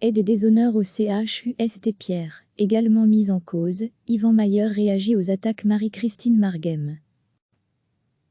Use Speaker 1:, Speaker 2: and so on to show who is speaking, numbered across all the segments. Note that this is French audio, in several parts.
Speaker 1: Aide déshonneur au CHUST Pierre, également mise en cause, Yvan Mayer réagit aux attaques Marie-Christine Marghem.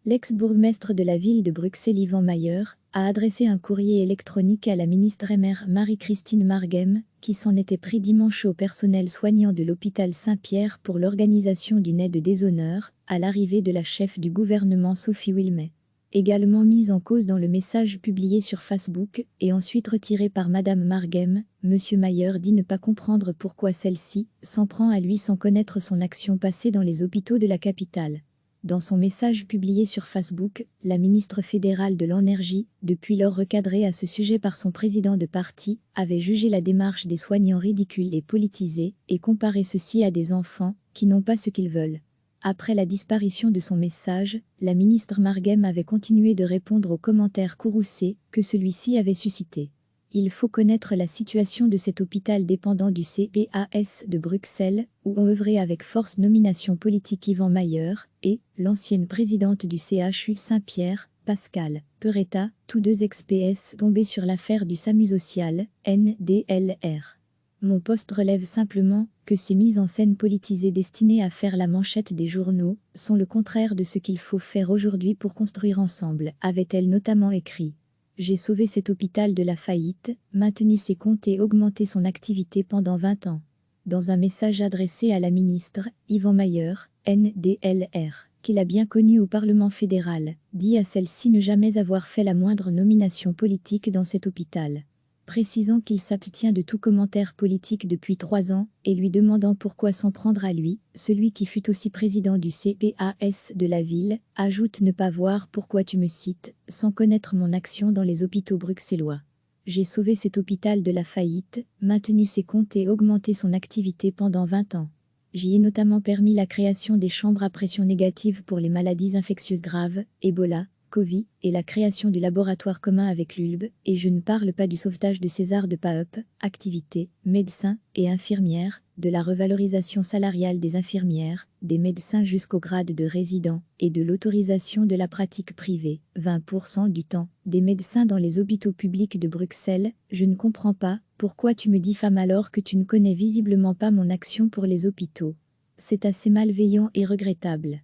Speaker 1: L'ex-bourgmestre de la ville de Bruxelles Yvan Mayer a adressé un courrier électronique à la ministre MR Marie-Christine Marghem, qui s'en était pris dimanche au personnel soignant de l'hôpital Saint-Pierre pour l'organisation d'une aide déshonneur à l'arrivée de la chef du gouvernement Sophie Wilmès. Également mise en cause dans le message publié sur Facebook et ensuite retiré par Madame Marghem, Monsieur Mayer dit ne pas comprendre pourquoi celle-ci s'en prend à lui sans connaître son action passée dans les hôpitaux de la capitale. Dans son message publié sur Facebook, la ministre fédérale de l'Énergie, depuis lors recadrée à ce sujet par son président de parti, avait jugé la démarche des soignants ridicule et politisée et comparé ceci à des enfants qui n'ont pas ce qu'ils veulent. Après la disparition de son message, la ministre Marghem avait continué de répondre aux commentaires courroucés que celui-ci avait suscités. Il faut connaître la situation de cet hôpital dépendant du CPAS de Bruxelles, où ont œuvré avec force nomination politique Yvan Mayer et l'ancienne présidente du CHU Saint-Pierre, Pascale Peretta, tous deux ex-PS tombés sur l'affaire du SAMU social, NDLR. Mon poste relève simplement que ces mises en scène politisées destinées à faire la manchette des journaux sont le contraire de ce qu'il faut faire aujourd'hui pour construire ensemble, avait-elle notamment écrit. J'ai sauvé cet hôpital de la faillite, maintenu ses comptes et augmenté son activité pendant 20 ans. Dans un message adressé à la ministre, Yvan Mayer, NDLR, qu'il a bien connu au Parlement fédéral, dit à celle-ci ne jamais avoir fait la moindre nomination politique dans cet hôpital. Précisant qu'il s'abstient de tout commentaire politique depuis 3 ans et lui demandant pourquoi s'en prendre à lui, celui qui fut aussi président du CPAS de la ville, ajoute ne pas voir pourquoi tu me cites, sans connaître mon action dans les hôpitaux bruxellois. J'ai sauvé cet hôpital de la faillite, maintenu ses comptes et augmenté son activité pendant 20 ans. J'y ai notamment permis la création des chambres à pression négative pour les maladies infectieuses graves, Ebola, Covid, et la création du laboratoire commun avec l'ULB, et je ne parle pas du sauvetage de César de Paep, activités, médecins et infirmières, de la revalorisation salariale des infirmières, des médecins jusqu'au grade de résident, et de l'autorisation de la pratique privée, 20% du temps, des médecins dans les hôpitaux publics de Bruxelles. Je ne comprends pas pourquoi tu me diffames alors que tu ne connais visiblement pas mon action pour les hôpitaux. C'est assez malveillant et regrettable.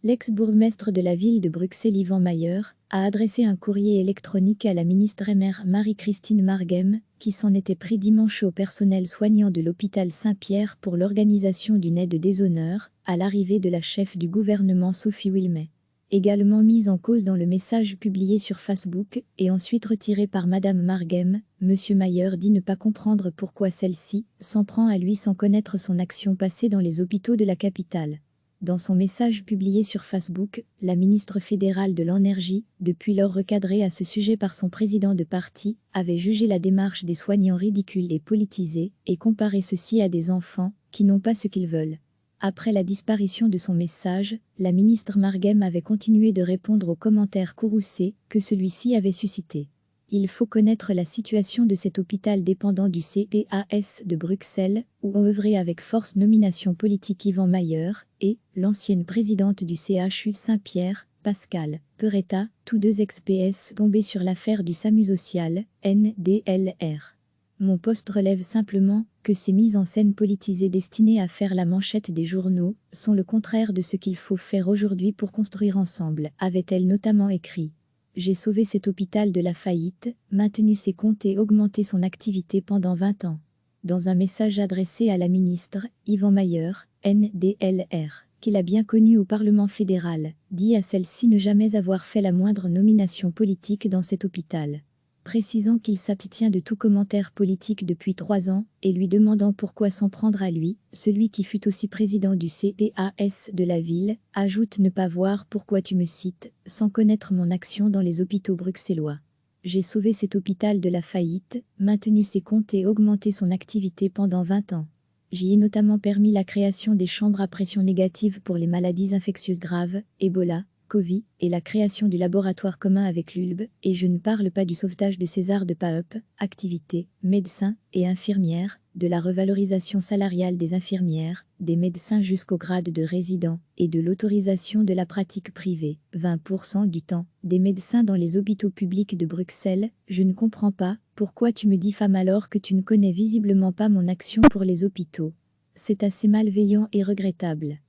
Speaker 1: L'ex-bourgmestre de la ville de Bruxelles Yvan Mayer a adressé un courrier électronique à la ministre MR Marie-Christine Marghem, qui s'en était pris dimanche au personnel soignant de l'hôpital Saint-Pierre pour l'organisation d'une aide déshonneur à l'arrivée de la chef du gouvernement Sophie Wilmès. Également mise en cause dans le message publié sur Facebook et ensuite retiré par Madame Marghem, Monsieur Mayer dit ne pas comprendre pourquoi celle-ci s'en prend à lui sans connaître son action passée dans les hôpitaux de la capitale. Dans son message publié sur Facebook, la ministre fédérale de l'Énergie, depuis lors recadrée à ce sujet par son président de parti, avait jugé la démarche des soignants ridicule et politisée et comparé ceci à des enfants qui n'ont pas ce qu'ils veulent. Après la disparition de son message, la ministre Marghem avait continué de répondre aux commentaires courroucés que celui-ci avait suscités. Il faut connaître la situation de cet hôpital dépendant du CPAS de Bruxelles, où ont œuvré avec force nomination politique Yvan Mayer et l'ancienne présidente du CHU Saint-Pierre, Pascale Peretta, tous deux ex-PS tombés sur l'affaire du SAMU social, NDLR. Mon poste relève simplement que ces mises en scène politisées destinées à faire la manchette des journaux sont le contraire de ce qu'il faut faire aujourd'hui pour construire ensemble, avait-elle notamment écrit. J'ai sauvé cet hôpital de la faillite, maintenu ses comptes et augmenté son activité pendant 20 ans. Dans un message adressé à la ministre, Yvan Mayer, NDLR, qu'il a bien connu au Parlement fédéral, dit à celle-ci ne jamais avoir fait la moindre nomination politique dans cet hôpital. Précisant qu'il s'abstient de tout commentaire politique depuis 3 ans et lui demandant pourquoi s'en prendre à lui, celui qui fut aussi président du CPAS de la ville, ajoute ne pas voir pourquoi tu me cites, sans connaître mon action dans les hôpitaux bruxellois. J'ai sauvé cet hôpital de la faillite, maintenu ses comptes et augmenté son activité pendant 20 ans. J'y ai notamment permis la création des chambres à pression négative pour les maladies infectieuses graves, Ebola, SARS-CoV et la création du laboratoire commun avec l'ULB, et je ne parle pas du sauvetage de César de Paep, activités, médecins et infirmières, de la revalorisation salariale des infirmières, des médecins jusqu'au grade de résident, et de l'autorisation de la pratique privée, 20% du temps, des médecins dans les hôpitaux publics de Bruxelles. Je ne comprends pas, pourquoi tu me diffames alors que tu ne connais visiblement pas mon action pour les hôpitaux. C'est assez malveillant et regrettable.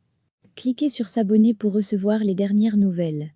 Speaker 1: Cliquez sur s'abonner pour recevoir les dernières nouvelles.